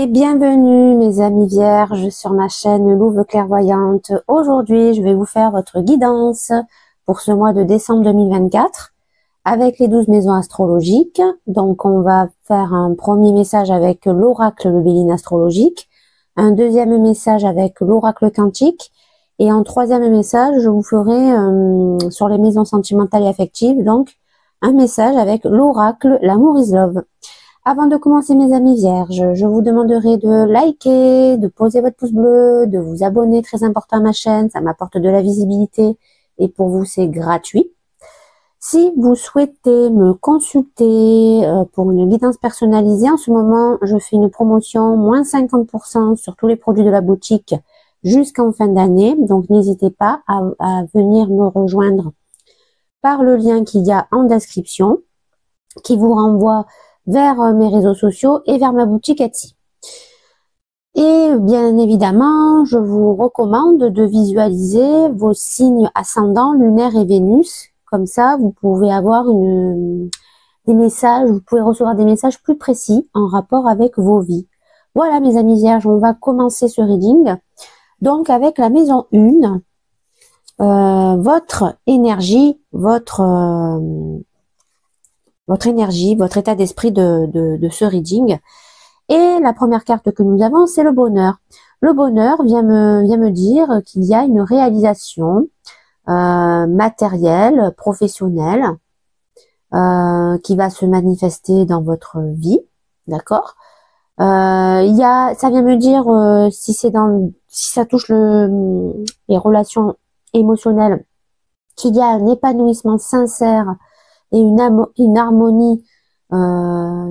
Bienvenue mes amis vierges sur ma chaîne Louve Clairvoyante. Aujourd'hui, je vais vous faire votre guidance pour ce mois de décembre 2024 avec les 12 maisons astrologiques. Donc, on va faire un premier message avec l'oracle le Béline astrologique, un deuxième message avec l'oracle quantique et un troisième message, je vous ferai sur les maisons sentimentales et affectives, donc un message avec l'oracle l'amour is love. Avant de commencer mes amis vierges, je vous demanderai de liker, de poser votre pouce bleu, de vous abonner, très important à ma chaîne, ça m'apporte de la visibilité et pour vous c'est gratuit. Si vous souhaitez me consulter pour une guidance personnalisée, en ce moment je fais une promotion moins 50% sur tous les produits de la boutique jusqu'en fin d'année, donc n'hésitez pas à venir me rejoindre par le lien qu'il y a en description qui vous renvoie vers mes réseaux sociaux et vers ma boutique Etsy. Et bien évidemment, je vous recommande de visualiser vos signes ascendants, lunaire et Vénus. Comme ça, vous pouvez avoir des messages, vous pouvez recevoir des messages plus précis en rapport avec vos vies. Voilà mes amis vierges, on va commencer ce reading. Donc avec la maison 1, votre énergie, votre état d'esprit de ce reading. Et la première carte que nous avons, c'est le bonheur. Le bonheur vient me dire qu'il y a une réalisation matérielle, professionnelle, qui va se manifester dans votre vie, d'accord. Ça vient me dire si ça touche les relations émotionnelles, qu'il y a un épanouissement sincère et une harmonie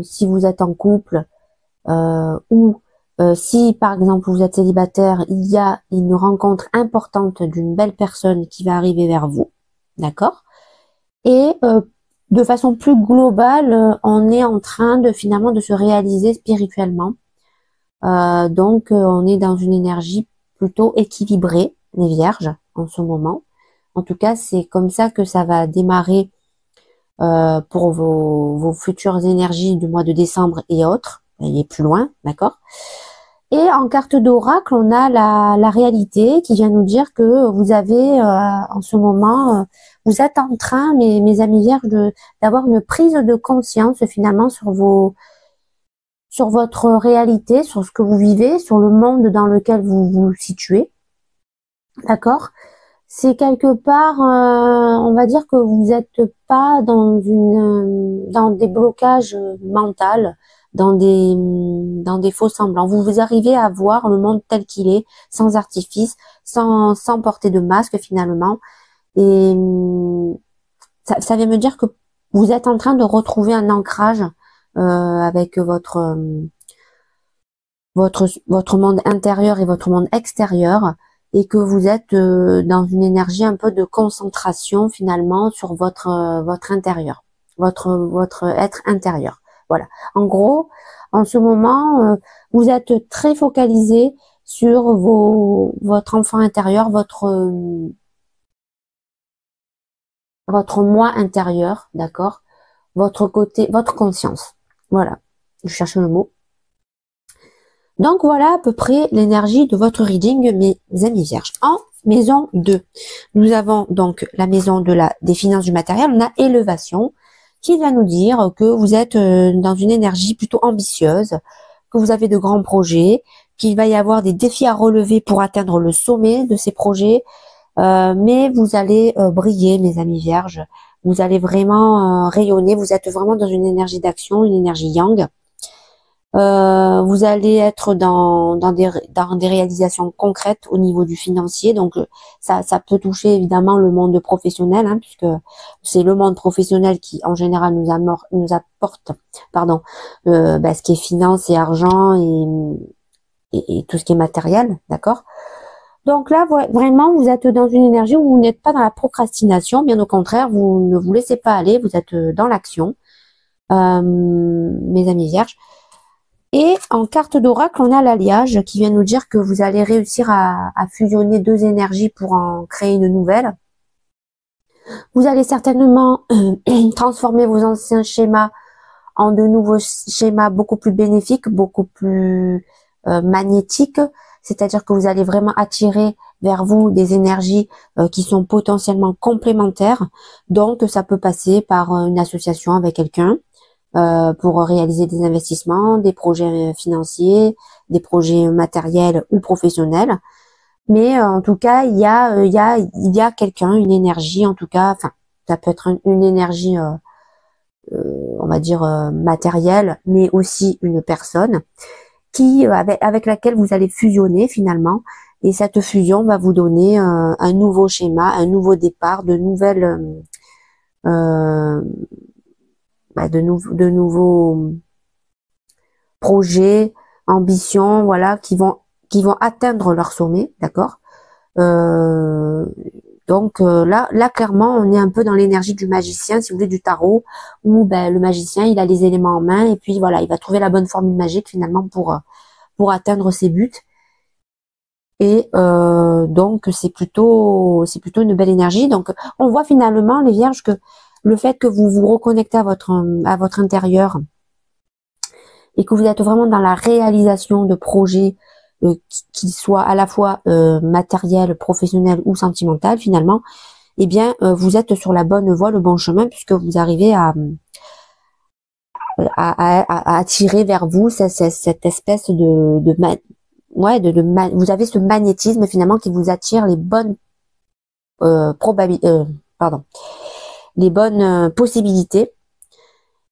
si vous êtes en couple ou si par exemple vous êtes célibataire, il y a une rencontre importante d'une belle personne qui va arriver vers vous, d'accord. Et de façon plus globale, on est en train finalement de se réaliser spirituellement, donc on est dans une énergie plutôt équilibrée, les vierges, en ce moment. En tout cas, c'est comme ça que ça va démarrer pour vos futures énergies du mois de décembre et autres, et plus loin, d'accord. Et en carte d'oracle, on a la réalité qui vient nous dire que vous avez en ce moment, vous êtes en train, mes amis vierges, d'avoir une prise de conscience finalement sur votre réalité, sur ce que vous vivez, sur le monde dans lequel vous vous situez, d'accord. C'est quelque part, on va dire que vous n'êtes pas dans des blocages mentaux, dans des faux semblants. Vous arrivez à voir le monde tel qu'il est, sans artifice, sans porter de masque finalement. Et ça vient me dire que vous êtes en train de retrouver un ancrage avec votre monde intérieur et votre monde extérieur, et que vous êtes dans une énergie un peu de concentration finalement sur votre intérieur, votre être intérieur. Voilà. En gros, en ce moment, vous êtes très focalisé sur votre enfant intérieur, votre moi intérieur, d'accord, votre côté, votre conscience. Voilà. Je cherche le mot. Donc voilà à peu près l'énergie de votre reading, mes amis vierges. En maison 2, nous avons donc la maison des finances du matériel. On a élévation qui va nous dire que vous êtes dans une énergie plutôt ambitieuse, que vous avez de grands projets, qu'il va y avoir des défis à relever pour atteindre le sommet de ces projets, mais vous allez briller, mes amis vierges. Vous allez vraiment rayonner. Vous êtes vraiment dans une énergie d'action, une énergie yang. Vous allez être dans des réalisations concrètes au niveau du financier, donc ça peut toucher évidemment le monde professionnel, hein, puisque c'est le monde professionnel qui en général nous apporte ce qui est finance et argent et tout ce qui est matériel, d'accord. Donc là vraiment vous êtes dans une énergie où vous n'êtes pas dans la procrastination, bien au contraire, vous ne vous laissez pas aller, vous êtes dans l'action, mes amis vierges. Et en carte d'oracle, on a l'alliage qui vient nous dire que vous allez réussir à fusionner deux énergies pour en créer une nouvelle. Vous allez certainement transformer vos anciens schémas en de nouveaux schémas beaucoup plus bénéfiques, beaucoup plus magnétique, c'est-à-dire que vous allez vraiment attirer vers vous des énergies qui sont potentiellement complémentaires. Donc, ça peut passer par une association avec quelqu'un pour réaliser des investissements, des projets financiers, des projets matériels ou professionnels. Mais en tout cas, il y a quelqu'un, une énergie, en tout cas, enfin, ça peut être une énergie, on va dire matérielle, mais aussi une personne qui avec laquelle vous allez fusionner finalement. Et cette fusion va vous donner un nouveau schéma, un nouveau départ, de nouvelles, de nouveaux projets, ambitions, voilà, qui vont atteindre leur sommet, d'accord. Donc là clairement on est un peu dans l'énergie du magicien, si vous voulez, du tarot, où ben, le magicien il a les éléments en main et puis voilà, il va trouver la bonne formule magique finalement pour atteindre ses buts. Et donc c'est plutôt une belle énergie. Donc on voit finalement les vierges que le fait que vous vous reconnectez à votre intérieur et que vous êtes vraiment dans la réalisation de projets qui soient à la fois matériels, professionnels ou sentimentaux finalement, eh bien vous êtes sur la bonne voie, le bon chemin, puisque vous arrivez à attirer vers vous cette espèce vous avez ce magnétisme finalement qui vous attire les bonnes les bonnes possibilités.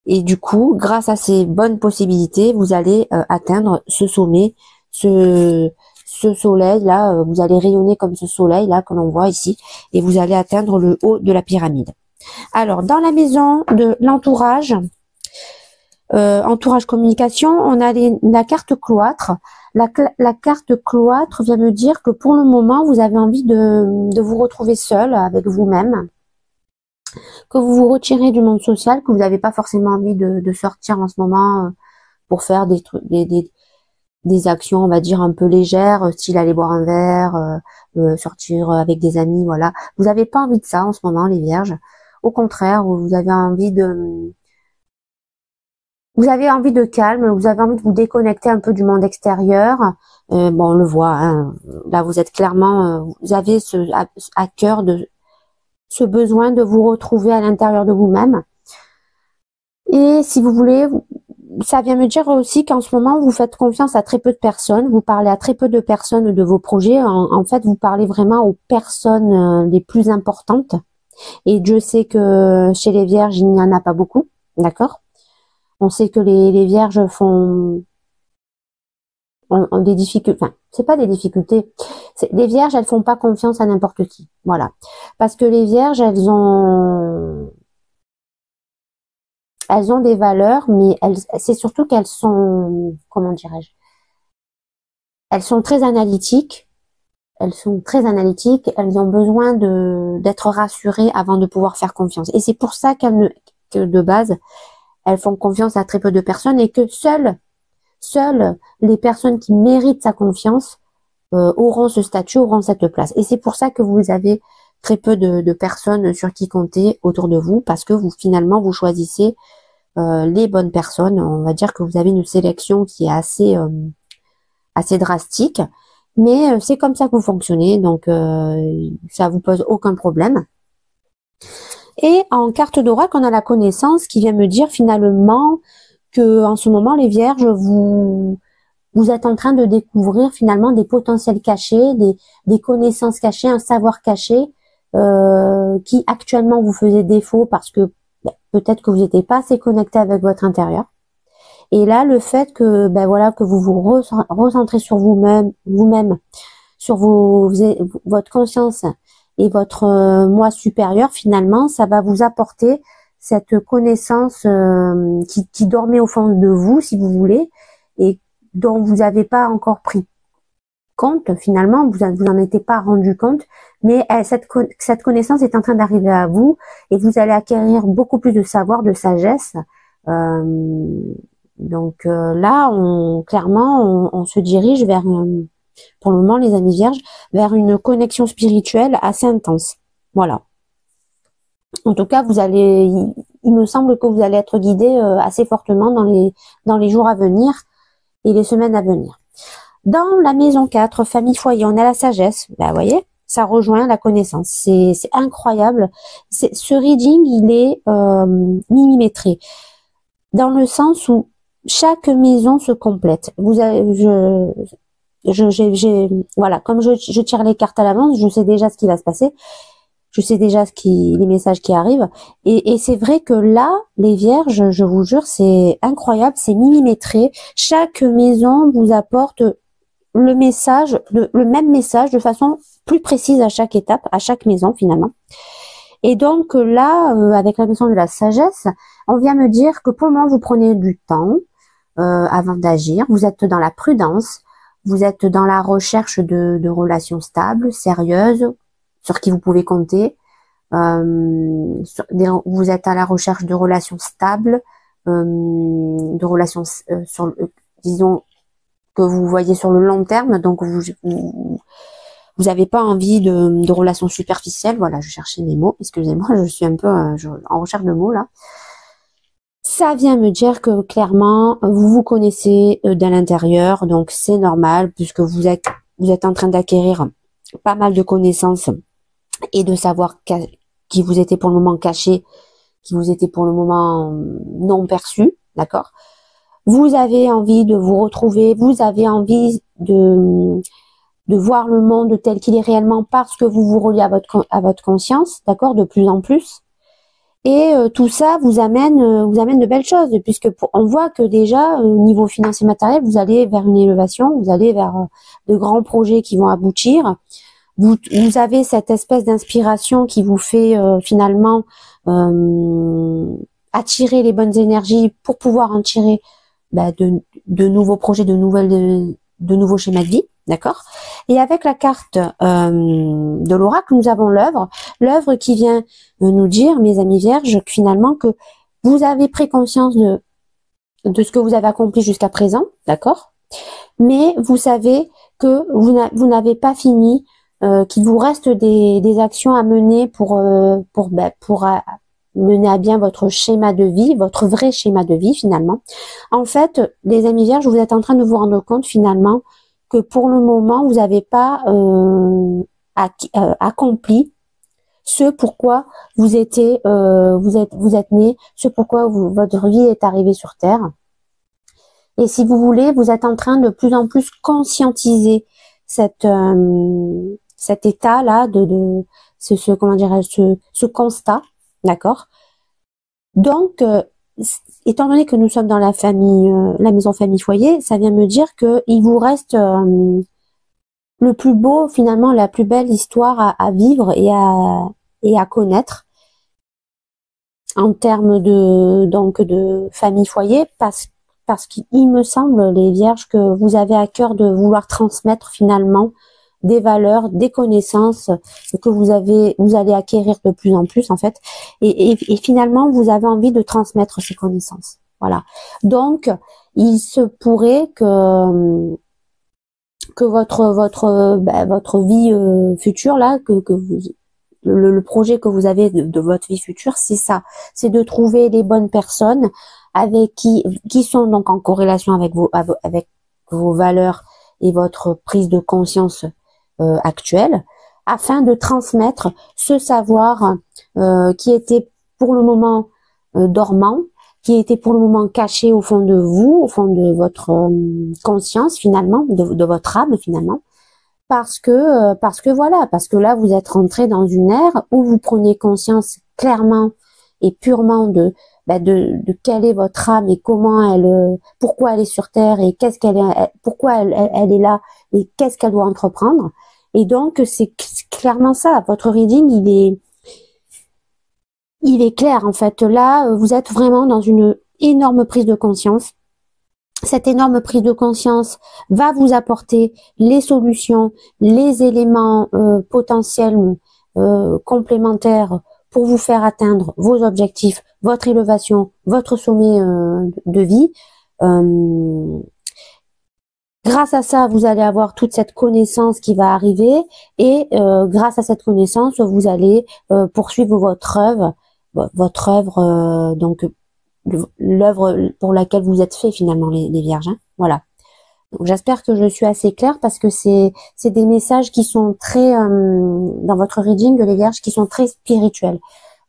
Et du coup, grâce à ces bonnes possibilités, vous allez atteindre ce sommet, ce soleil là, vous allez rayonner comme ce soleil là que l'on voit ici, et vous allez atteindre le haut de la pyramide. Alors, dans la maison de l'entourage, entourage communication, on a la carte cloître. La carte cloître vient me dire que pour le moment, vous avez envie de vous retrouver seul avec vous-même, que vous vous retirez du monde social, que vous n'avez pas forcément envie de sortir en ce moment pour faire des trucs, des actions, on va dire, un peu légères, style aller boire un verre, sortir avec des amis, voilà. Vous n'avez pas envie de ça en ce moment, les vierges. Au contraire, vous avez envie calme, vous avez envie de vous déconnecter un peu du monde extérieur. Bon, on le voit, hein, là vous êtes clairement, vous avez à cœur de ce besoin de vous retrouver à l'intérieur de vous-même. Et si vous voulez, ça vient me dire aussi qu'en ce moment, vous faites confiance à très peu de personnes, vous parlez à très peu de personnes de vos projets. En fait, vous parlez vraiment aux personnes les plus importantes. Et Dieu sait que chez les vierges, il n'y en a pas beaucoup, d'accord? On sait que les vierges ont des difficultés, enfin, c'est pas des difficultés. Les vierges, elles font pas confiance à n'importe qui, voilà. Parce que les vierges, elles ont des valeurs, mais c'est surtout qu'elles sont, comment dirais-je, elles sont très analytiques. Elles sont très analytiques. Elles ont besoin d'être rassurées avant de pouvoir faire confiance. Et c'est pour ça que de base, elles font confiance à très peu de personnes et que seules les personnes qui méritent sa confiance auront ce statut, auront cette place. Et c'est pour ça que vous avez très peu de personnes sur qui compter autour de vous, parce que finalement vous choisissez les bonnes personnes. On va dire que vous avez une sélection qui est assez drastique, mais c'est comme ça que vous fonctionnez, donc ça vous pose aucun problème. Et en carte d'oracle, on a la connaissance qui vient me dire finalement que en ce moment, les vierges, vous êtes en train de découvrir finalement des potentiels cachés, des connaissances cachées, un savoir caché qui actuellement vous faisait défaut parce que peut-être que vous n'étiez pas assez connecté avec votre intérieur. Et là, le fait que voilà, que vous vous recentrez sur vous-même, sur votre conscience et votre moi supérieur, finalement, ça va vous apporter cette connaissance qui dormait au fond de vous, si vous voulez, et dont vous n'avez pas encore pris compte. Finalement, vous n'en étiez pas rendu compte, mais cette connaissance est en train d'arriver à vous, et vous allez acquérir beaucoup plus de savoir, de sagesse. Donc là, clairement, on se dirige vers, pour le moment, les amis vierges, vers une connexion spirituelle assez intense. Voilà. En tout cas, il me semble que vous allez être guidé assez fortement dans les jours à venir et les semaines à venir. Dans la maison 4, famille foyer, on a la sagesse. Bah, vous voyez, ça rejoint la connaissance. C'est incroyable. Ce reading, il est millimétré. Dans le sens où chaque maison se complète. Vous avez, voilà, comme je tire les cartes à l'avance, je sais déjà ce qui va se passer. Je sais déjà les messages qui arrivent. Et c'est vrai que là, les vierges, je vous jure, c'est incroyable, c'est millimétré. Chaque maison vous apporte le message, le même message de façon plus précise à chaque étape, à chaque maison finalement. Et donc là, avec la maison de la sagesse, on vient me dire que pour le moment, vous prenez du temps avant d'agir. Vous êtes dans la prudence, vous êtes dans la recherche de relations stables, sérieuses, sur qui vous pouvez compter. Vous êtes à la recherche de relations stables, de relations disons que vous voyez sur le long terme, donc vous avez pas envie de relations superficielles. Voilà, je cherchais mes mots, excusez-moi, je suis un peu en recherche de mots là. Ça vient me dire que clairement vous vous connaissez de l'intérieur, donc c'est normal puisque vous êtes en train d'acquérir pas mal de connaissances et de savoir qui vous était pour le moment caché, qui vous était pour le moment non perçu, d'accord? Vous avez envie de vous retrouver, vous avez envie de voir le monde tel qu'il est réellement parce que vous vous reliez à votre conscience, d'accord, de plus en plus. Et tout ça vous amène de belles choses, puisque on voit que déjà au niveau financier matériel, vous allez vers une élévation, vous allez vers de grands projets qui vont aboutir. Vous avez cette espèce d'inspiration qui vous fait finalement attirer les bonnes énergies pour pouvoir en tirer de nouveaux projets, de nouveaux schémas de vie, d'accord? Et avec la carte de l'oracle, nous avons l'œuvre qui vient nous dire, mes amis vierges, que finalement que vous avez pris conscience de ce que vous avez accompli jusqu'à présent, d'accord? Mais vous savez que vous n'avez pas fini, qu'il vous reste des actions à mener pour mener à bien votre schéma de vie, votre vrai schéma de vie finalement. En fait, les amis vierges, vous êtes en train de vous rendre compte finalement que pour le moment, vous n'avez pas accompli ce pourquoi vous êtes né, ce pourquoi votre vie est arrivée sur Terre. Et si vous voulez, vous êtes en train de plus en plus conscientiser cet état-là comment dirais-je, ce constat, d'accord? Donc, étant donné que nous sommes dans la famille, la maison famille foyer, ça vient me dire que il vous reste le plus beau, finalement, la plus belle histoire à vivre et à connaître en termes de famille foyer, parce qu'il me semble, les vierges, que vous avez à cœur de vouloir transmettre finalement des valeurs, des connaissances que vous allez acquérir de plus en plus en fait, et finalement vous avez envie de transmettre ces connaissances. Voilà. Donc il se pourrait que votre vie future là, le projet que vous avez de votre vie future, c'est ça, c'est de trouver les bonnes personnes avec qui sont donc en corrélation avec vos valeurs et votre prise de conscience actuelle, afin de transmettre ce savoir qui était pour le moment dormant, qui était pour le moment caché au fond de vous, au fond de votre conscience finalement, de votre âme finalement, parce que voilà, parce que là vous êtes rentré dans une ère où vous prenez conscience clairement et purement de quelle est votre âme et pourquoi elle est sur Terre et pourquoi elle est là et qu'est-ce qu'elle doit entreprendre. Et donc c'est clairement ça. Votre reading il est clair en fait. Là vous êtes vraiment dans une énorme prise de conscience. Cette énorme prise de conscience va vous apporter les solutions, les éléments potentiels complémentaires pour vous faire atteindre vos objectifs, votre élévation, votre sommet de vie. Grâce à ça, vous allez avoir toute cette connaissance qui va arriver et grâce à cette connaissance, vous allez poursuivre votre œuvre, donc l'œuvre pour laquelle vous êtes fait finalement les vierges. Hein, voilà. J'espère que je suis assez claire parce que c'est des messages qui sont très, dans votre reading, les Vierges, qui sont très spirituels.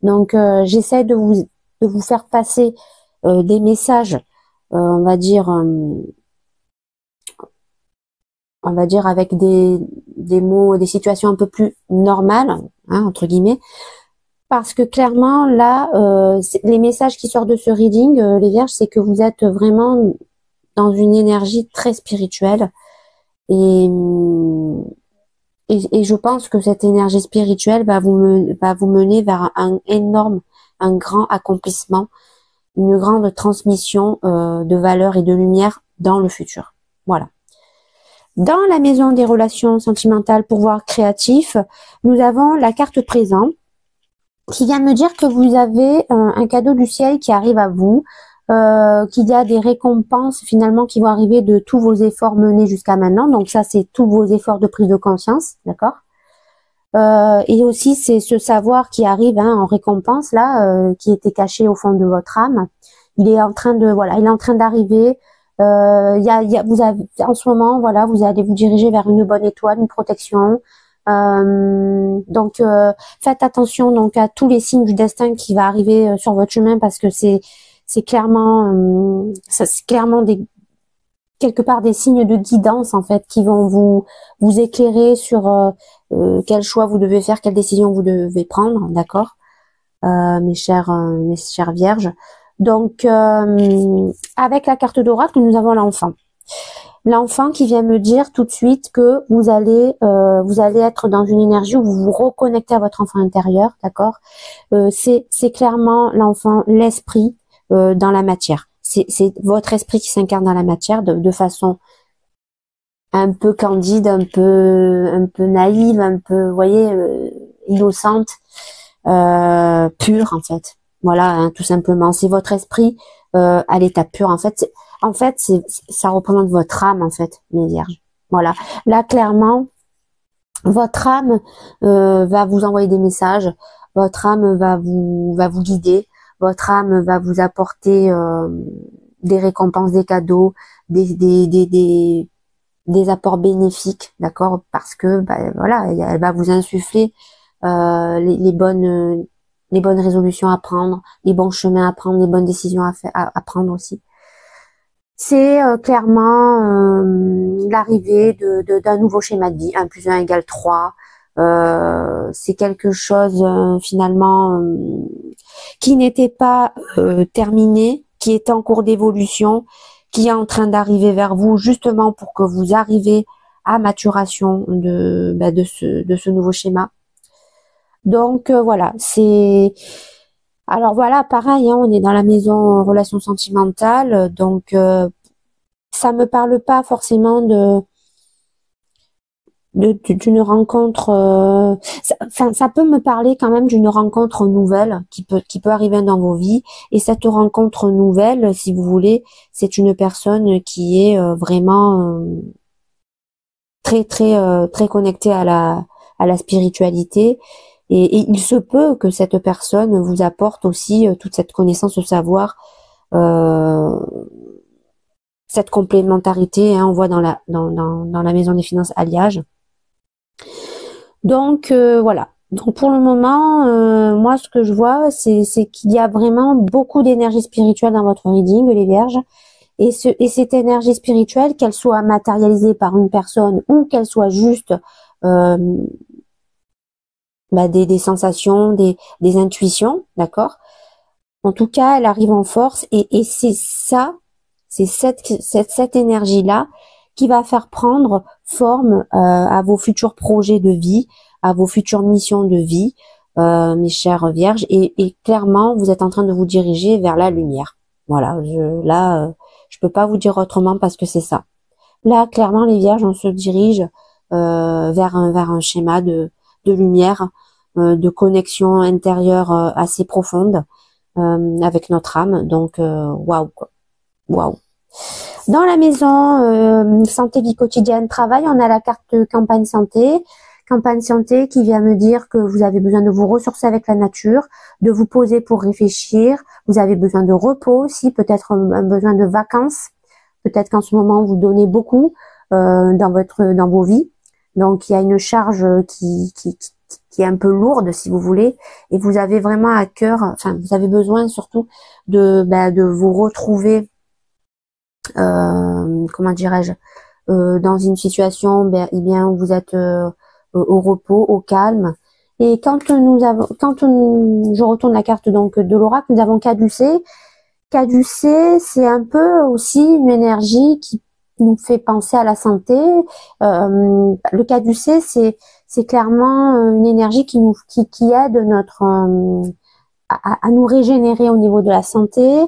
Donc, j'essaie de vous faire passer des messages, on va dire avec des mots, des situations un peu plus normales, hein, entre guillemets, parce que clairement, là, les messages qui sortent de ce reading, les Vierges, c'est que vous êtes vraiment dans une énergie très spirituelle. Et, et je pense que cette énergie spirituelle va vous mener vers un grand accomplissement, une grande transmission de valeurs et de lumière dans le futur. Voilà. Dans la maison des relations sentimentales, pouvoir créatif, nous avons la carte présent qui vient me dire que vous avez un cadeau du ciel qui arrive à vous, qu'il y a des récompenses finalement qui vont arriver de tous vos efforts menés jusqu'à maintenant. Donc ça, c'est tous vos efforts de prise de conscience, d'accord? Et aussi, c'est ce savoir qui arrive en récompense là, qui était caché au fond de votre âme. Il est en train de, voilà, il est en train d'arriver. Vous avez, en ce moment, voilà, vous allez vous diriger vers une bonne étoile, une protection. Donc, faites attention donc à tous les signes du destin qui va arriver sur votre chemin parce que c'est clairement, c'est clairement quelque part des signes de guidance en fait qui vont vous éclairer sur quel choix vous devez faire, quelle décision vous devez prendre, d'accord, mes chères vierges. Donc avec la carte d'oracle, nous avons l'enfant. L'enfant qui vient me dire tout de suite que vous allez être dans une énergie où vous vous reconnectez à votre enfant intérieur, d'accord. C'est clairement l'enfant, l'esprit dans la matière. C'est votre esprit qui s'incarne dans la matière de façon un peu candide, un peu naïve, un peu, vous voyez, innocente, pure en fait. Voilà, hein, tout simplement. C'est votre esprit à l'état pur. En fait, ça représente votre âme en fait, mes vierges. Voilà. Là, clairement, votre âme va vous envoyer des messages. Votre âme va vous guider. Votre âme va vous apporter des récompenses, des cadeaux, des apports bénéfiques, d'accord, parce que voilà, elle va vous insuffler les bonnes résolutions à prendre, les bons chemins à prendre, les bonnes décisions à prendre aussi. C'est clairement l'arrivée d'un nouveau schéma de vie, 1 + 1 = 3. C'est quelque chose finalement qui n'était pas terminé, qui est en cours d'évolution, qui est en train d'arriver vers vous justement pour que vous arriviez à maturation de ce nouveau schéma. Donc voilà, alors voilà, pareil, hein, on est dans la maison relations sentimentales, donc ça me parle pas forcément d'une rencontre, ça peut me parler quand même d'une rencontre nouvelle qui peut arriver dans vos vies. Et cette rencontre nouvelle, si vous voulez, c'est une personne qui est vraiment très connectée à la spiritualité. Et il se peut que cette personne vous apporte aussi toute cette connaissance, ce savoir, cette complémentarité, hein, on voit dans la maison des finances alliage. Donc voilà. Donc pour le moment, moi ce que je vois, c'est qu'il y a vraiment beaucoup d'énergie spirituelle dans votre reading, les Vierges. Et cette énergie spirituelle, qu'elle soit matérialisée par une personne ou qu'elle soit juste des sensations, des intuitions, d'accord. En tout cas, elle arrive en force et c'est ça, c'est cette énergie-là qui va faire prendre forme à vos futurs projets de vie, à vos futures missions de vie, mes chères vierges. Et clairement, vous êtes en train de vous diriger vers la lumière. Voilà, je peux pas vous dire autrement parce que c'est ça. Là, clairement, les vierges, on se dirige vers un schéma de lumière, de connexion intérieure assez profonde avec notre âme. Donc, waouh, quoi. Waouh. Dans la maison santé, vie quotidienne, travail, on a la carte campagne santé. Campagne santé qui vient me dire que vous avez besoin de vous ressourcer avec la nature, de vous poser pour réfléchir. Vous avez besoin de repos aussi, peut-être un besoin de vacances. Peut-être qu'en ce moment, vous donnez beaucoup dans vos vies. Donc, il y a une charge qui est un peu lourde, si vous voulez, et vous avez vraiment à cœur, enfin, vous avez besoin surtout de vous retrouver, comment dirais-je, dans une situation, eh bien, où vous êtes au repos, au calme. Et je retourne la carte donc de l'oracle, nous avons caducé. Caducé, c'est un peu aussi une énergie qui nous fait penser à la santé. Le caducé, c'est clairement une énergie qui aide à nous régénérer au niveau de la santé,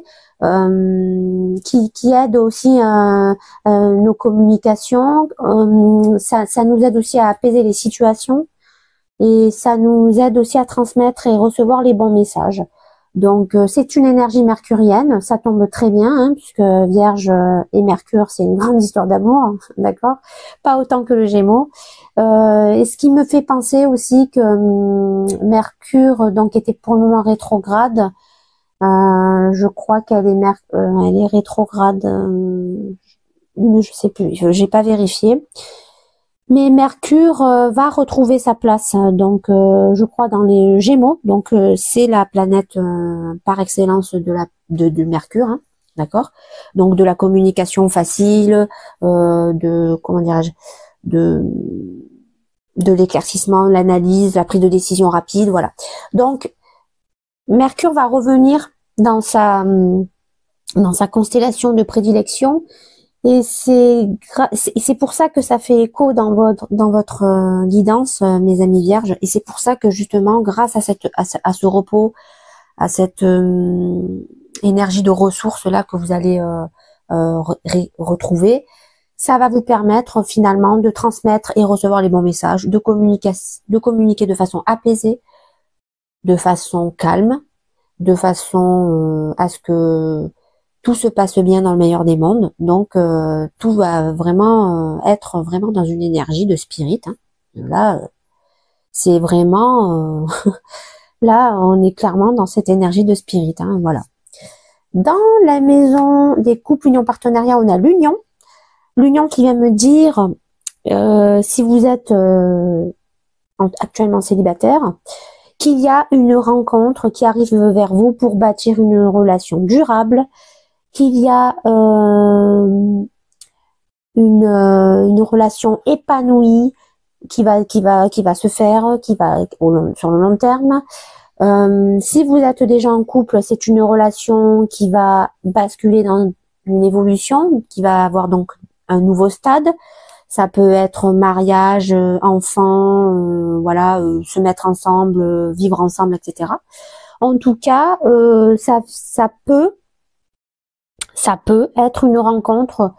qui aide aussi nos communications. Ça nous aide aussi à apaiser les situations et ça nous aide aussi à transmettre et recevoir les bons messages. Donc c'est une énergie mercurienne, ça tombe très bien, hein, puisque Vierge et Mercure, c'est une grande histoire d'amour, hein, d'accord? Pas autant que le Gémeaux. Et ce qui me fait penser aussi que Mercure donc était pour le moment rétrograde. Je crois qu'elle est elle est rétrograde. Je sais plus, j'ai pas vérifié. Mais Mercure va retrouver sa place, donc je crois dans les Gémeaux. Donc c'est la planète par excellence du Mercure, hein, d'accord. Donc de la communication facile, comment dirais-je, de de l'éclaircissement, l'analyse, la prise de décision rapide, voilà. Donc Mercure va revenir dans sa constellation de prédilection. Et c'est pour ça que ça fait écho dans votre guidance, mes amis vierges. Et c'est pour ça que justement, grâce à ce repos, à cette énergie de ressources là que vous allez retrouver, ça va vous permettre finalement de transmettre et recevoir les bons messages, de communiquer de façon apaisée, de façon calme, de façon à ce que tout se passe bien dans le meilleur des mondes. Donc tout va vraiment être vraiment dans une énergie de spirit, hein. Là c'est vraiment là on est clairement dans cette énergie de spirit, hein, voilà. Dans la maison des couples, union, partenariat, on a l'union qui vient me dire si vous êtes actuellement célibataire, qu'il y a une rencontre qui arrive vers vous pour bâtir une relation durable, qu'il y a une relation épanouie qui va se faire, sur le long terme. Si vous êtes déjà en couple, c'est une relation qui va basculer dans une évolution, qui va avoir donc un nouveau stade. Ça peut être mariage, enfant, voilà, se mettre ensemble, vivre ensemble, etc. En tout cas, ça peut être une rencontre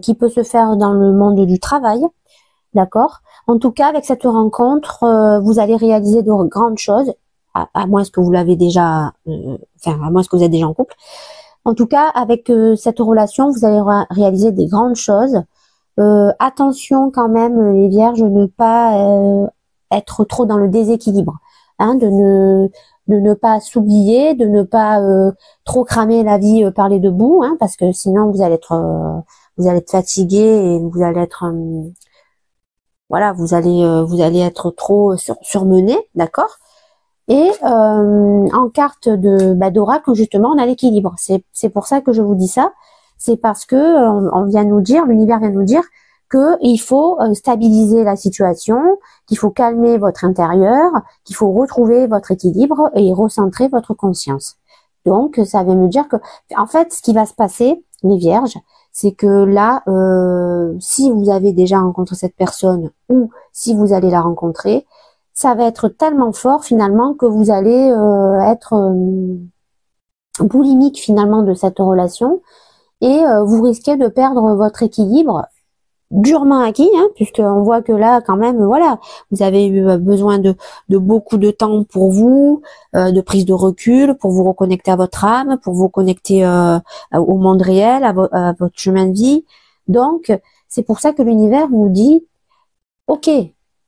qui peut se faire dans le monde du travail, d'accord? En tout cas, avec cette rencontre, vous allez réaliser de grandes choses, à moins que vous l'avez déjà, à moins que vous êtes déjà en couple. En tout cas, avec cette relation, vous allez réaliser des grandes choses. Attention quand même, les vierges, ne pas être trop dans le déséquilibre, hein, de ne pas s'oublier, de ne pas trop cramer la vie par les deux bouts, hein, parce que sinon vous allez être fatigué et vous allez être voilà, vous allez être trop surmené, d'accord. Et en carte d'oracle, justement, on a l'équilibre. C'est pour ça que je vous dis ça. C'est parce que on vient nous dire, l'univers vient nous dire que il faut stabiliser la situation, qu'il faut calmer votre intérieur, qu'il faut retrouver votre équilibre et recentrer votre conscience. Donc, ça vient me dire que, en fait, ce qui va se passer, les vierges, c'est que là, si vous avez déjà rencontré cette personne ou si vous allez la rencontrer, ça va être tellement fort finalement que vous allez être boulimique finalement de cette relation et vous risquez de perdre votre équilibre durement acquis, hein, puisqu'on voit que là quand même voilà, vous avez eu besoin de beaucoup de temps pour vous, de prise de recul, pour vous reconnecter à votre âme, pour vous connecter au monde réel, à votre chemin de vie. Donc c'est pour ça que l'univers vous dit ok,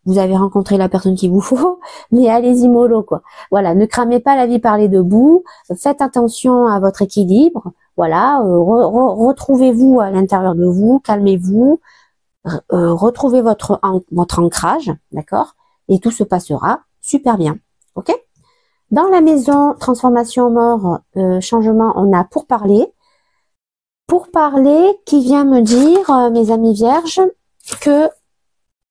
vous avez rencontré la personne qu'il vous faut, mais allez-y mollo, quoi. Voilà, ne cramez pas la vie par les deux bouts, faites attention à votre équilibre, Voilà, retrouvez-vous à l'intérieur de vous, calmez-vous, retrouvez votre ancrage, d'accord? Et tout se passera super bien, ok? Dans la maison transformation mort, changement, on a pour parler qui vient me dire, mes amis vierges, que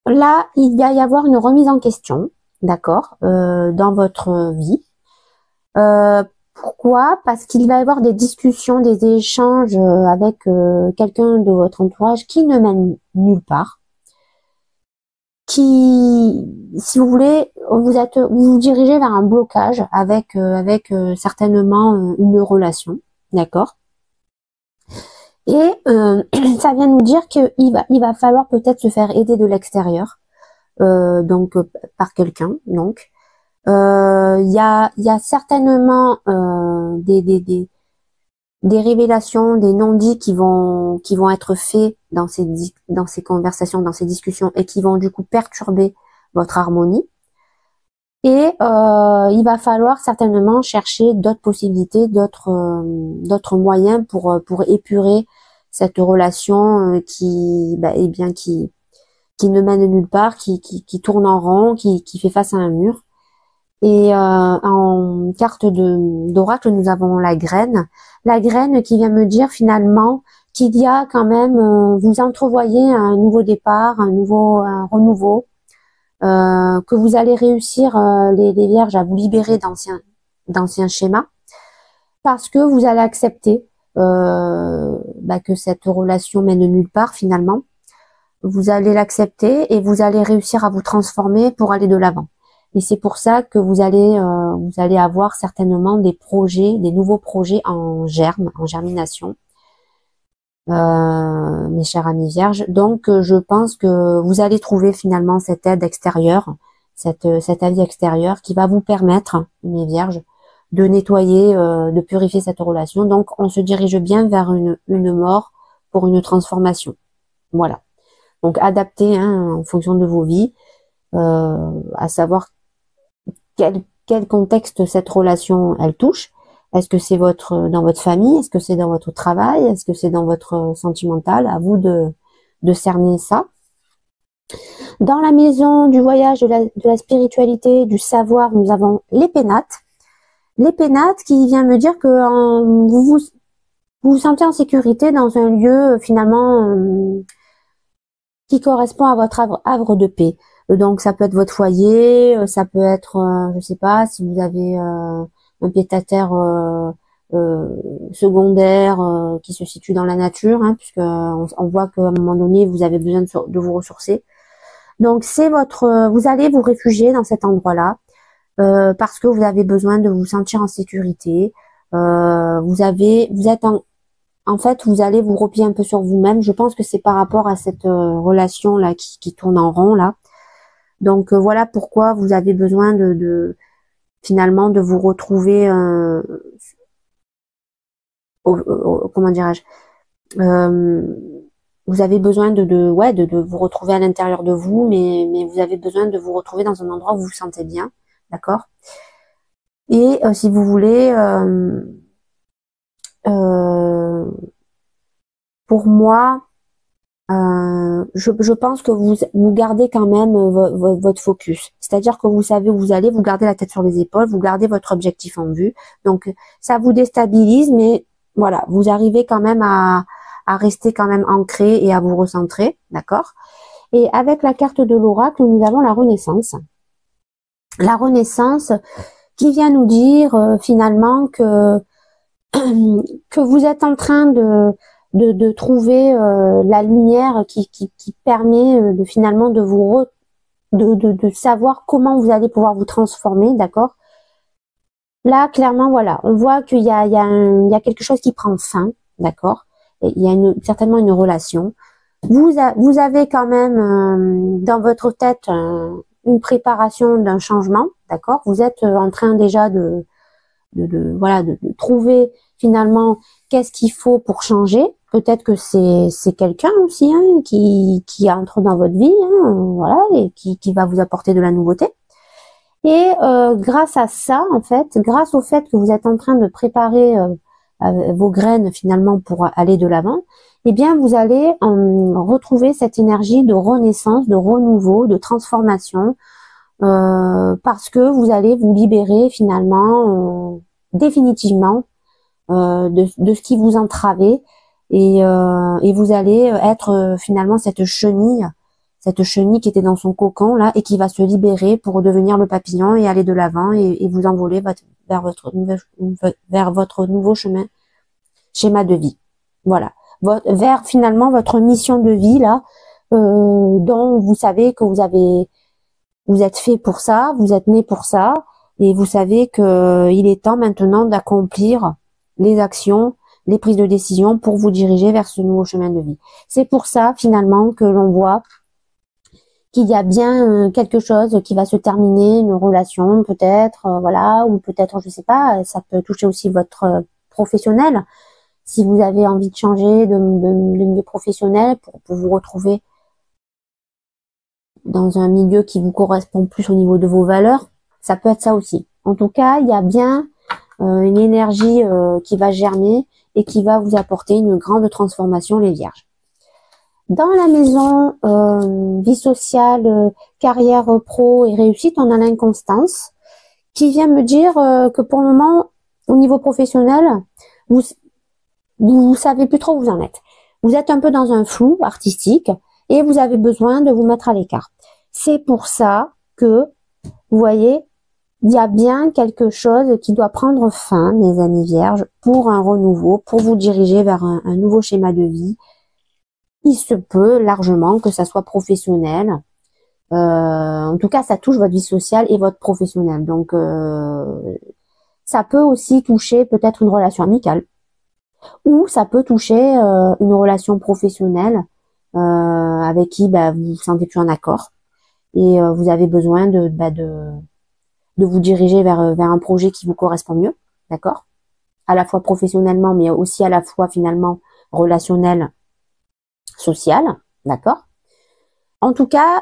là, il va y avoir une remise en question, d'accord, dans votre vie. Pourquoi? Parce qu'il va y avoir des discussions, des échanges avec quelqu'un de votre entourage qui ne mène nulle part, qui, si vous voulez, vous vous dirigez vers un blocage avec certainement une relation, d'accord? Et ça vient nous dire qu'il va falloir peut-être se faire aider de l'extérieur, donc par quelqu'un, donc. Il y a certainement des révélations, des non-dits qui vont être faits dans ces conversations, dans ces discussions et qui vont du coup perturber votre harmonie. Et il va falloir certainement chercher d'autres possibilités, d'autres moyens pour épurer cette relation qui ne mène nulle part, qui tourne en rond, qui fait face à un mur. Et en carte d'oracle, nous avons la graine qui vient me dire finalement qu'il y a quand même, vous entrevoyez un nouveau départ, un renouveau, que vous allez réussir, les vierges, à vous libérer d'anciens schémas, parce que vous allez accepter que cette relation mène nulle part finalement. Vous allez l'accepter et vous allez réussir à vous transformer pour aller de l'avant. Et c'est pour ça que vous allez avoir certainement des nouveaux projets en germe, en germination, mes chers amis vierges. Donc, je pense que vous allez trouver finalement cette aide extérieure, cet avis extérieur qui va vous permettre, mes vierges, de nettoyer, de purifier cette relation. Donc, on se dirige bien vers une mort pour une transformation. Voilà. Donc, adaptez en fonction de vos vies, à savoir quel contexte cette relation elle touche. Est-ce que c'est dans votre famille? Est-ce que c'est dans votre travail? Est-ce que c'est dans votre sentimental? À vous de cerner ça. Dans la maison du voyage, de la spiritualité, du savoir, nous avons les pénates. Les pénates qui vient me dire que vous vous sentez en sécurité dans un lieu finalement qui correspond à votre havre de paix. Donc ça peut être votre foyer, ça peut être, je sais pas, si vous avez un pied-à-terre secondaire qui se situe dans la nature, puisque on voit qu'à un moment donné vous avez besoin de vous ressourcer. Donc c'est vous allez vous réfugier dans cet endroit-là parce que vous avez besoin de vous sentir en sécurité. En fait, vous allez vous replier un peu sur vous-même. Je pense que c'est par rapport à cette relation là qui tourne en rond là. Donc voilà pourquoi vous avez besoin finalement de vous retrouver, comment dirais-je, vous avez besoin de vous retrouver à l'intérieur de vous, mais vous avez besoin de vous retrouver dans un endroit où vous vous sentez bien, d'accord? Et si vous voulez, pour moi, je pense que vous gardez quand même votre focus. C'est-à-dire que vous savez où vous allez, vous gardez la tête sur les épaules, vous gardez votre objectif en vue. Donc, ça vous déstabilise, mais voilà, vous arrivez quand même à rester quand même ancré et à vous recentrer, d'accord? Et avec la carte de l'oracle, nous avons la Renaissance. La Renaissance qui vient nous dire finalement que vous êtes en train de trouver la lumière qui permet finalement de de savoir comment vous allez pouvoir vous transformer, d'accord? Là, clairement, voilà, on voit qu'il y a quelque chose qui prend fin, d'accord? Il y a certainement une relation. Vous avez quand même dans votre tête une préparation d'un changement, d'accord? Vous êtes en train déjà de trouver finalement qu'est-ce qu'il faut pour changer. Peut-être que c'est quelqu'un aussi qui entre dans votre vie, voilà, et qui va vous apporter de la nouveauté. Et grâce à ça, en fait, grâce au fait que vous êtes en train de préparer vos graines finalement pour aller de l'avant, eh bien vous allez retrouver cette énergie de renaissance, de renouveau, de transformation, parce que vous allez vous libérer finalement définitivement de ce qui vous entravait et vous allez être finalement cette chenille qui était dans son cocon là et qui va se libérer pour devenir le papillon et aller de l'avant et vous envoler vers votre nouveau schéma de vie. Voilà, vers finalement votre mission de vie là, dont vous savez que vous êtes fait pour ça, vous êtes né pour ça, et vous savez que il est temps maintenant d'accomplir les actions, les prises de décision pour vous diriger vers ce nouveau chemin de vie. C'est pour ça finalement que l'on voit qu'il y a bien quelque chose qui va se terminer, une relation peut-être, voilà, ou peut-être, je sais pas, ça peut toucher aussi votre professionnel. Si vous avez envie de changer de milieu professionnel pour vous retrouver dans un milieu qui vous correspond plus au niveau de vos valeurs, ça peut être ça aussi. En tout cas, il y a bien une énergie qui va germer et qui va vous apporter une grande transformation, les vierges. Dans la maison vie sociale, carrière pro et réussite, on a l'inconstance qui vient me dire que pour le moment, au niveau professionnel, vous savez plus trop où vous en êtes. Vous êtes un peu dans un flou artistique et vous avez besoin de vous mettre à l'écart. C'est pour ça que, vous voyez, il y a bien quelque chose qui doit prendre fin, mes amis vierges, pour un renouveau, pour vous diriger vers un nouveau schéma de vie. Il se peut largement que ça soit professionnel. En tout cas, ça touche votre vie sociale et votre professionnel. Donc, ça peut aussi toucher peut-être une relation amicale. Ou ça peut toucher une relation professionnelle avec qui vous vous sentez plus en accord. Et vous avez besoin de vous diriger vers un projet qui vous correspond mieux. D'accord ? À la fois professionnellement, mais aussi à la fois finalement relationnel, social, d'accord. En tout cas,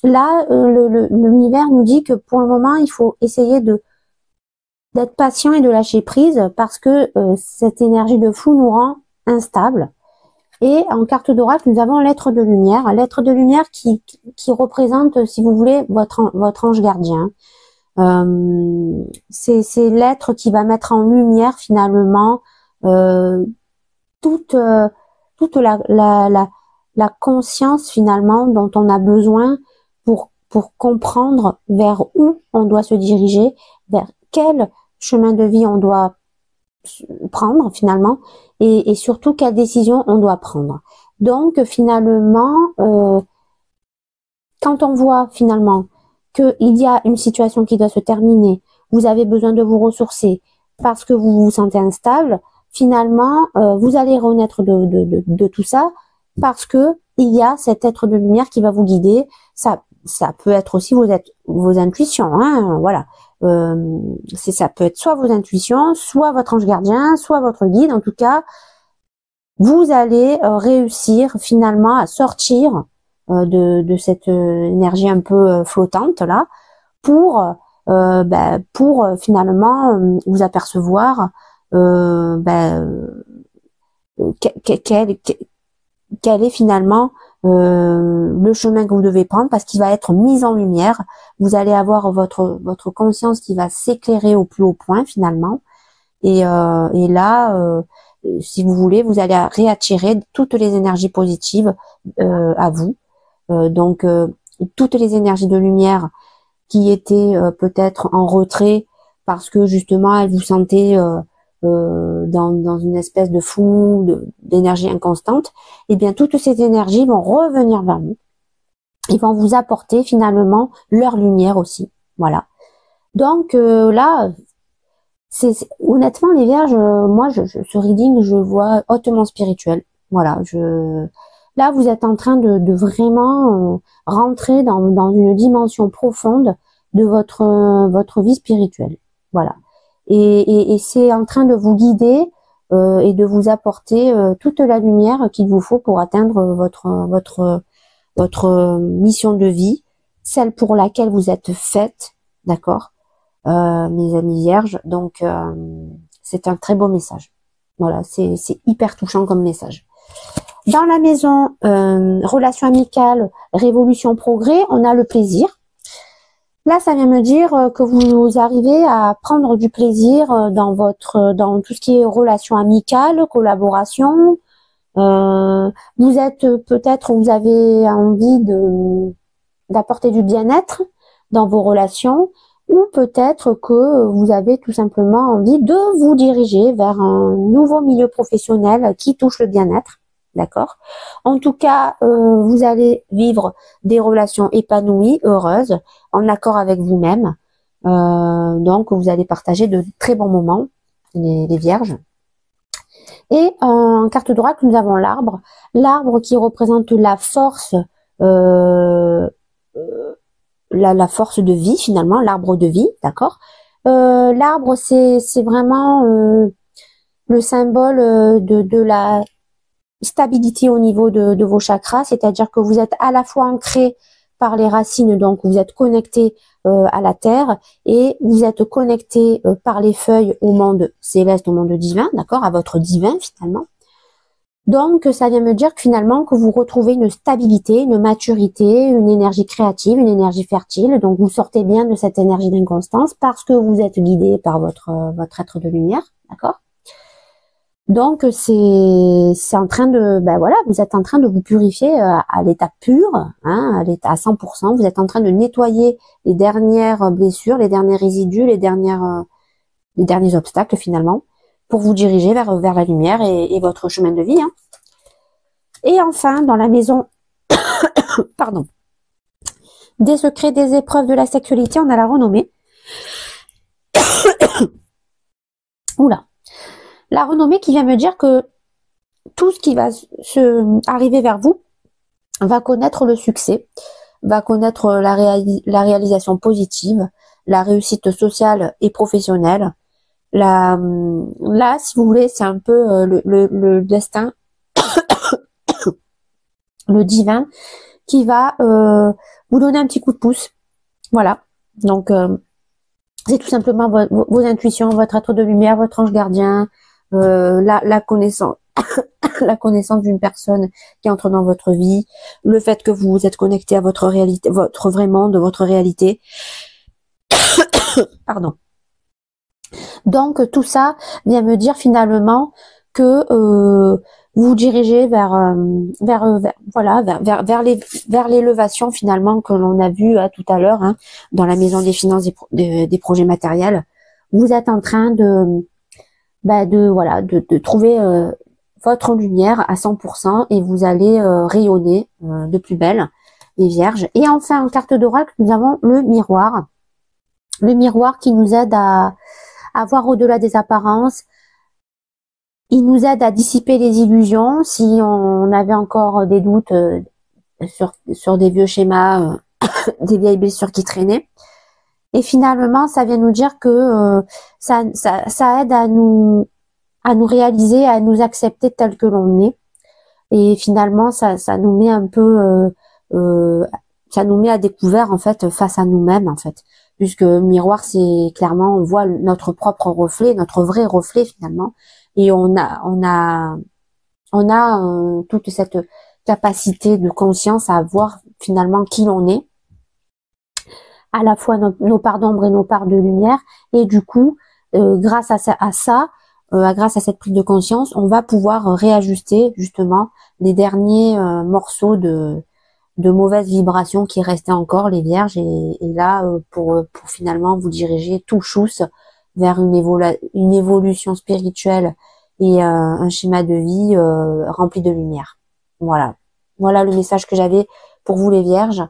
là, l'univers nous dit que pour le moment, il faut essayer d'être patient et de lâcher prise parce que cette énergie de flou nous rend instables. Et en carte d'oracle, nous avons l'être de lumière qui représente, si vous voulez, votre ange gardien. C'est l'être qui va mettre en lumière finalement toute la conscience finalement dont on a besoin pour comprendre vers où on doit se diriger, vers quel chemin de vie on doit prendre finalement et surtout quelle décision on doit prendre. Donc finalement, quand on voit finalement qu'il y a une situation qui doit se terminer, vous avez besoin de vous ressourcer parce que vous vous sentez instable, finalement, vous allez renaître de tout ça parce que il y a cet être de lumière qui va vous guider. Ça peut être aussi vos intuitions, hein, voilà. Ça peut être soit vos intuitions, soit votre ange gardien, soit votre guide. En tout cas, vous allez réussir finalement à sortir de cette énergie un peu flottante là pour finalement vous apercevoir quel est finalement le chemin que vous devez prendre parce qu'il va être mis en lumière. Vous allez avoir votre conscience qui va s'éclairer au plus haut point finalement. Et là, si vous voulez, vous allez réattirer toutes les énergies positives à vous. Donc, toutes les énergies de lumière qui étaient peut-être en retrait parce que justement, elles vous sentaient dans une espèce de flou, d'énergie inconstante, et bien toutes ces énergies vont revenir vers vous. Ils vont vous apporter finalement leur lumière aussi. Voilà. Donc là, honnêtement les vierges, moi ce reading je vois hautement spirituel. Voilà, là vous êtes en train de vraiment rentrer dans une dimension profonde de votre vie spirituelle. Voilà. Et c'est en train de vous guider et de vous apporter toute la lumière qu'il vous faut pour atteindre votre mission de vie, celle pour laquelle vous êtes faite, d'accord, mes amis vierges. Donc C'est un très beau message. Voilà, c'est hyper touchant comme message. Dans la maison relation amicale, révolution, progrès, on a le plaisir. Là, ça vient me dire que vous arrivez à prendre du plaisir dans tout ce qui est relation amicale, collaboration. Vous avez envie d'apporter du bien-être dans vos relations, ou peut-être que vous avez tout simplement envie de vous diriger vers un nouveau milieu professionnel qui touche le bien-être. D'accord? En tout cas, vous allez vivre des relations épanouies, heureuses, en accord avec vous-même. Donc, vous allez partager de très bons moments, les vierges. Et en carte de droite, nous avons l'arbre. L'arbre qui représente la force, la force de vie finalement, l'arbre de vie, d'accord. L'arbre, c'est vraiment le symbole de la stabilité au niveau de vos chakras, c'est-à-dire que vous êtes à la fois ancré par les racines, donc vous êtes connecté à la terre, et vous êtes connecté par les feuilles au monde céleste, au monde divin, d'accord, à votre divin finalement. Donc ça vient me dire que finalement que vous retrouvez une stabilité, une maturité, une énergie créative, une énergie fertile. Donc vous sortez bien de cette énergie d'inconstance parce que vous êtes guidé par votre être de lumière, d'accord. Donc c'est en train de, ben voilà, vous êtes en train de vous purifier à l'état pur, hein, à l'état à 100%. Vous êtes en train de nettoyer les dernières blessures, les derniers résidus, les derniers obstacles finalement, pour vous diriger vers la lumière et votre chemin de vie. Hein. Et enfin, dans la maison, pardon, des secrets, des épreuves de la sexualité, on a la renommée. Oula. La renommée qui vient me dire que tout ce qui va arriver vers vous va connaître le succès, va connaître la réalisation positive, la réussite sociale et professionnelle. Là, si vous voulez, c'est un peu le destin, le divin, qui va vous donner un petit coup de pouce. Voilà. Donc, c'est tout simplement vos intuitions, votre être de lumière, votre ange gardien, la connaissance, la connaissance d'une personne qui entre dans votre vie, le fait que vous êtes connecté à votre réalité, votre vrai monde, votre réalité. Pardon. Donc tout ça vient me dire finalement que vous dirigez vers l'élévation finalement que l'on a vu tout à l'heure hein, dans la maison des finances des projets matériels. Vous êtes en train de trouver votre lumière à 100% et vous allez rayonner de plus belle, les vierges. Et enfin en carte d'oracle, nous avons le miroir qui nous aide à voir au-delà des apparences. Il nous aide à dissiper les illusions si on avait encore des doutes sur des vieux schémas, des vieilles blessures qui traînaient. Et finalement, ça vient nous dire que ça aide à nous réaliser, à nous accepter tel que l'on est. Et finalement, ça nous met un peu, ça nous met à découvert en fait face à nous-mêmes en fait. Puisque miroir, c'est clairement, on voit notre propre reflet, notre vrai reflet finalement, et on a toute cette capacité de conscience à voir finalement qui l'on est, à la fois nos parts d'ombre et nos parts de lumière, et du coup, grâce à cette prise de conscience, on va pouvoir réajuster justement les derniers morceaux de mauvaises vibrations qui restaient encore, les vierges, et là pour finalement vous diriger tout chousse vers une évolution spirituelle et un schéma de vie rempli de lumière. Voilà le message que j'avais pour vous les vierges.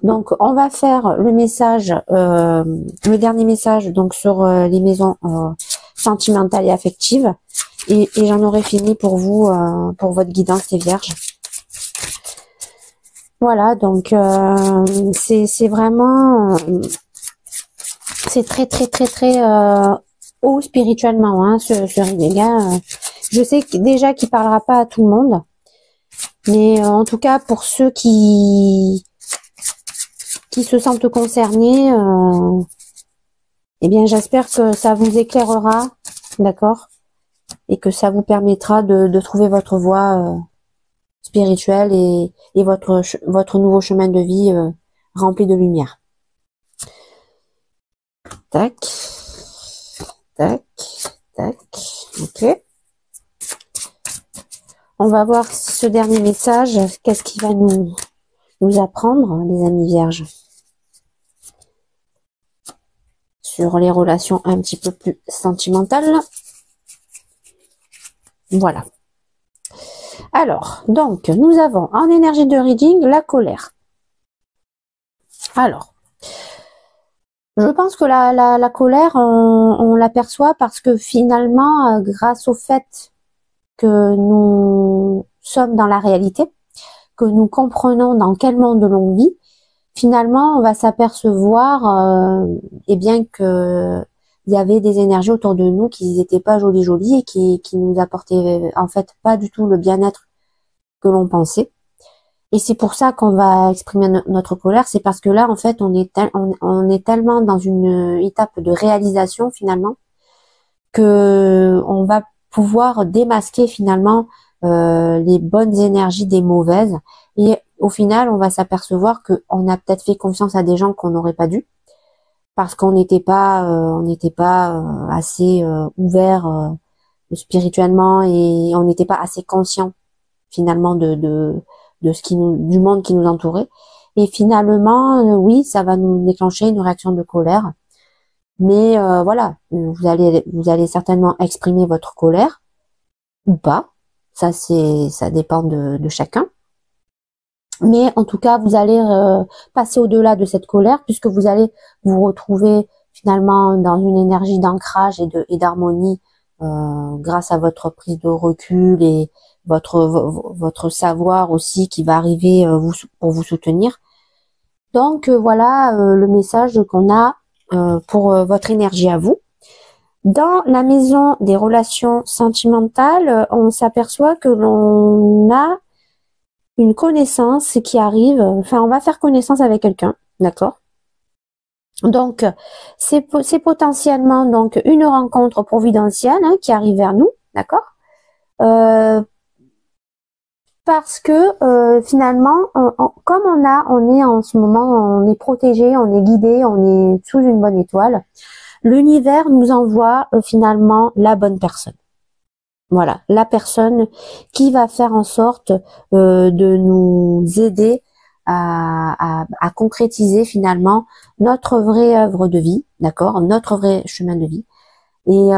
Donc on va faire le message, le dernier message donc sur les maisons sentimentales et affectives, et j'en aurai fini pour vous, pour votre guidance les vierges. Voilà, donc c'est vraiment, c'est très haut spirituellement, hein, ce reading. Je sais déjà qu'il parlera pas à tout le monde, mais en tout cas pour ceux qui se sentent concernés, eh bien j'espère que ça vous éclairera d'accord? Et que ça vous permettra de trouver votre voie spirituelle et votre nouveau chemin de vie rempli de lumière. Tac, tac, tac, ok. On va voir ce dernier message, qu'est-ce qu'il va nous apprendre, les amis vierges, sur les relations un petit peu plus sentimentales. Voilà. Alors, donc, nous avons en énergie de reading la colère. Alors, je pense que la colère, on l'aperçoit parce que finalement, grâce au fait que nous sommes dans la réalité, que nous comprenons dans quel monde l'on vit, finalement, on va s'apercevoir eh bien que il y avait des énergies autour de nous qui n'étaient pas jolies et qui nous apportaient en fait pas du tout le bien-être que l'on pensait. Et c'est pour ça qu'on va exprimer notre colère, c'est parce que là, en fait, on est tellement dans une étape de réalisation finalement que on va pouvoir démasquer finalement les bonnes énergies des mauvaises. Et au final, on va s'apercevoir qu'on a peut-être fait confiance à des gens qu'on n'aurait pas dû, parce qu'on n'était pas, assez ouvert spirituellement et on n'était pas assez conscient finalement de ce du monde qui nous entourait. Et finalement, oui, ça va nous déclencher une réaction de colère. Mais voilà, vous allez certainement exprimer votre colère ou pas. Ça dépend de chacun. Mais en tout cas, vous allez passer au-delà de cette colère puisque vous allez vous retrouver finalement dans une énergie d'ancrage et d'harmonie grâce à votre prise de recul et votre savoir aussi qui va arriver pour vous soutenir. Donc voilà le message qu'on a pour votre énergie à vous. Dans la maison des relations sentimentales, on s'aperçoit que l'on a une connaissance qui arrive, enfin on va faire connaissance avec quelqu'un, d'accord? Donc c'est potentiellement donc une rencontre providentielle qui arrive vers nous, d'accord? Parce que finalement, comme on est en ce moment, on est protégé, on est guidé, on est sous une bonne étoile, l'univers nous envoie finalement la bonne personne. Voilà, la personne qui va faire en sorte de nous aider à concrétiser finalement notre vraie œuvre de vie, d'accord, notre vrai chemin de vie, et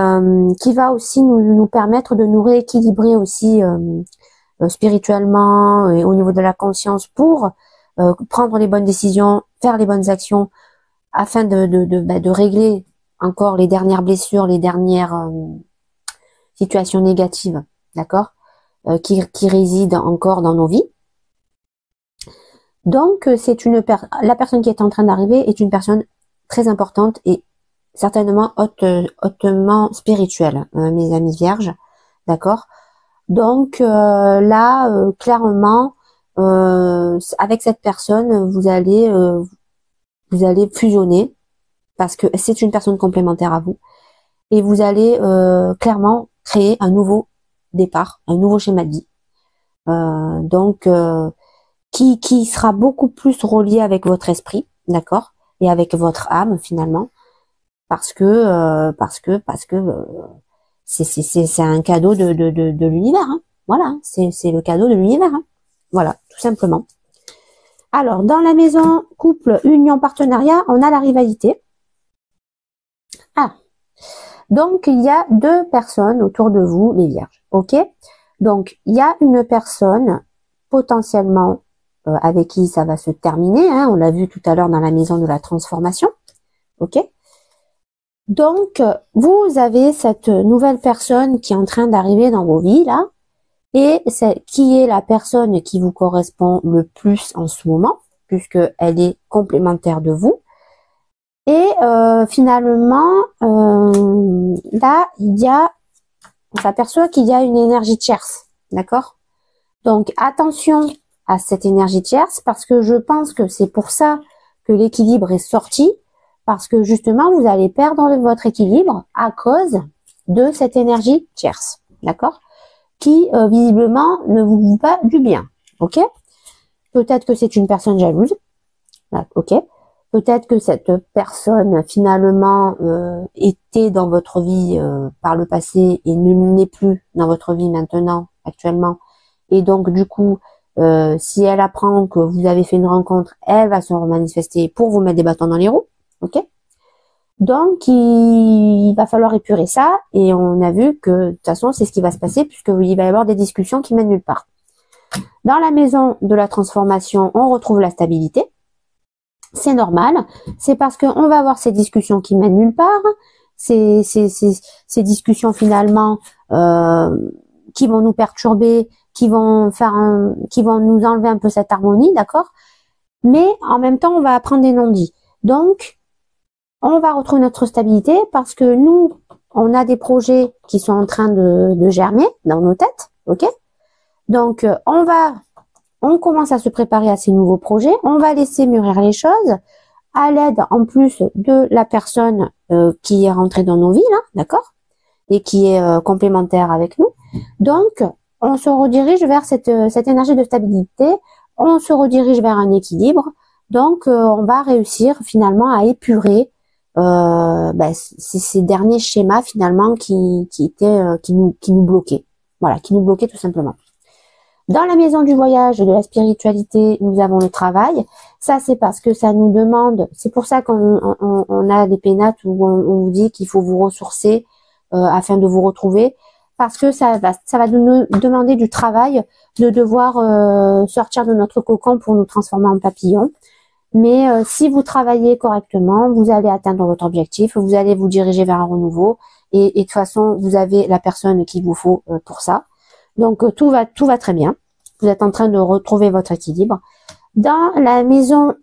qui va aussi nous permettre de nous rééquilibrer aussi spirituellement et au niveau de la conscience pour prendre les bonnes décisions, faire les bonnes actions afin de régler encore les dernières blessures, les dernières situations négatives, d'accord, qui résident encore dans nos vies. Donc, la personne qui est en train d'arriver est une personne très importante et certainement hautement spirituelle, mes amis vierges, d'accord. Donc là, clairement, avec cette personne, vous allez fusionner parce que c'est une personne complémentaire à vous et vous allez clairement créer un nouveau départ, un nouveau schéma de vie. Donc qui sera beaucoup plus relié avec votre esprit, d'accord, et avec votre âme finalement, parce que c'est un cadeau de l'univers, hein. Voilà, c'est le cadeau de l'univers, hein. Voilà, tout simplement. Alors, dans la maison couple, union, partenariat, on a la rivalité. Ah, donc il y a deux personnes autour de vous, les vierges, ok? Donc, il y a une personne potentiellement avec qui ça va se terminer, hein, on l'a vu tout à l'heure dans la maison de la transformation, ok? Donc, vous avez cette nouvelle personne qui est en train d'arriver dans vos vies, là, et qui est la personne qui vous correspond le plus en ce moment, puisque elle est complémentaire de vous. Et finalement, là, on s'aperçoit qu'il y a une énergie tierce, d'accord? Donc, attention à cette énergie tierce, parce que je pense que c'est pour ça que l'équilibre est sorti, parce que justement, vous allez perdre votre équilibre à cause de cette énergie tierce, d'accord? Qui visiblement ne vous veut pas du bien, ok? Peut-être que c'est une personne jalouse, ok? Peut-être que cette personne finalement était dans votre vie par le passé et ne n'est plus dans votre vie maintenant, actuellement. Et donc du coup, si elle apprend que vous avez fait une rencontre, elle va se manifester pour vous mettre des bâtons dans les roues, ok? Donc il va falloir épurer ça et on a vu que de toute façon c'est ce qui va se passer puisqu'il va y avoir des discussions qui mènent nulle part. Dans la maison de la transformation, on retrouve la stabilité. C'est normal, c'est parce qu'on va avoir ces discussions qui mènent nulle part, ces discussions finalement qui vont nous perturber, qui vont nous enlever un peu cette harmonie, d'accord? Mais en même temps, on va apprendre des non-dits. Donc, on va retrouver notre stabilité parce que nous, on a des projets qui sont en train de germer dans nos têtes, ok? Donc, on commence à se préparer à ces nouveaux projets, on va laisser mûrir les choses à l'aide en plus de la personne qui est rentrée dans nos vies, là, d'accord? Et qui est complémentaire avec nous. Donc, on se redirige vers cette énergie de stabilité, on se redirige vers un équilibre, donc on va réussir finalement à épurer ces derniers schémas finalement qui nous bloquaient. Voilà, qui nous bloquaient tout simplement. Dans la maison du voyage, de la spiritualité, nous avons le travail. Ça, c'est parce que ça nous demande, c'est pour ça qu'on a des pénates où on vous dit qu'il faut vous ressourcer afin de vous retrouver, parce que ça va nous demander du travail, de devoir sortir de notre cocon pour nous transformer en papillon. Mais si vous travaillez correctement, vous allez atteindre votre objectif, vous allez vous diriger vers un renouveau, et de toute façon, vous avez la personne qu'il vous faut pour ça. Donc tout va très bien. Vous êtes en train de retrouver votre équilibre. Dans la maison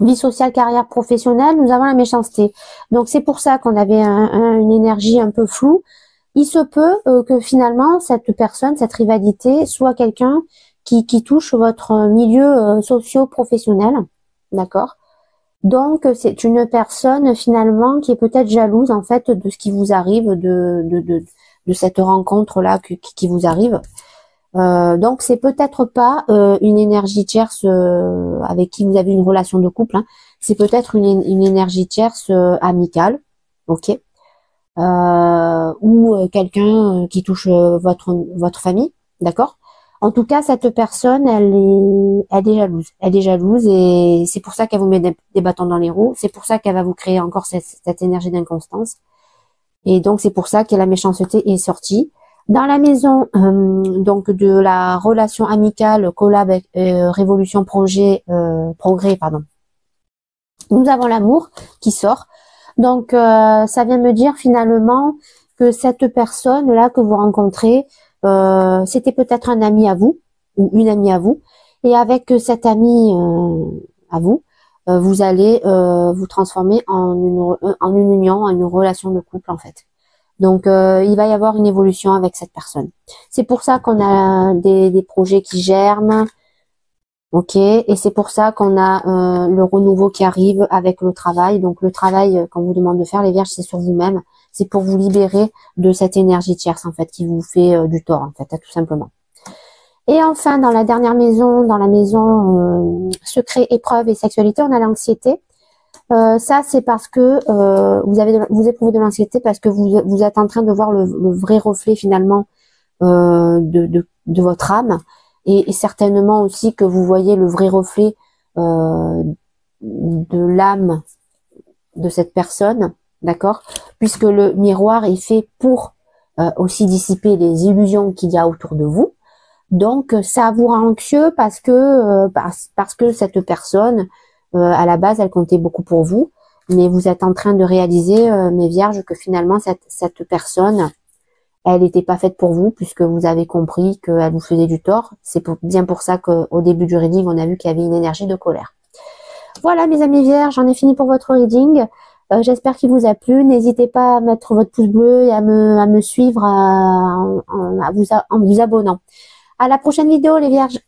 vie sociale, carrière professionnelle, nous avons la méchanceté. Donc c'est pour ça qu'on avait une énergie un peu floue. Il se peut que finalement cette personne, cette rivalité, soit quelqu'un qui touche votre milieu socio-professionnel, d'accord? Donc c'est une personne finalement qui est peut-être jalouse en fait de ce qui vous arrive, de cette rencontre-là qui vous arrive. Donc c'est peut-être pas une énergie tierce avec qui vous avez une relation de couple, hein. C'est peut-être une énergie tierce amicale, ok, ou quelqu'un qui touche votre famille, d'accord. En tout cas, cette personne, elle est jalouse. Elle est jalouse et c'est pour ça qu'elle vous met des bâtons dans les roues. C'est pour ça qu'elle va vous créer encore cette énergie d'inconstance. Et donc, c'est pour ça que la méchanceté est sortie. Dans la maison donc de la relation amicale, collab, révolution, progrès, pardon. Nous avons l'amour qui sort. Donc, ça vient me dire finalement que cette personne-là que vous rencontrez, c'était peut-être un ami à vous ou une amie à vous. Et avec cet ami à vous, vous allez vous transformer en une union, en une relation de couple en fait. Donc il va y avoir une évolution avec cette personne. C'est pour ça qu'on a des projets qui germent, ok, et c'est pour ça qu'on a le renouveau qui arrive avec le travail. Donc le travail qu'on vous demande de faire, les vierges, c'est sur vous-même. C'est pour vous libérer de cette énergie tierce en fait qui vous fait du tort en fait, tout simplement. Et enfin, dans la dernière maison, dans la maison secret, épreuve et sexualité, on a l'anxiété. Ça, c'est parce que vous éprouvez de l'anxiété parce que vous êtes en train de voir le vrai reflet finalement de votre âme et certainement aussi que vous voyez le vrai reflet de l'âme de cette personne, d'accord? Puisque le miroir est fait pour aussi dissiper les illusions qu'il y a autour de vous. Donc, ça vous rend anxieux parce que cette personne, à la base, elle comptait beaucoup pour vous, mais vous êtes en train de réaliser, mes vierges, que finalement, cette personne, elle n'était pas faite pour vous, puisque vous avez compris qu'elle vous faisait du tort. C'est bien pour ça qu'au début du reading, on a vu qu'il y avait une énergie de colère. Voilà, mes amis vierges, j'en ai fini pour votre reading. J'espère qu'il vous a plu. N'hésitez pas à mettre votre pouce bleu et à me suivre en vous abonnant. À la prochaine vidéo, les vierges.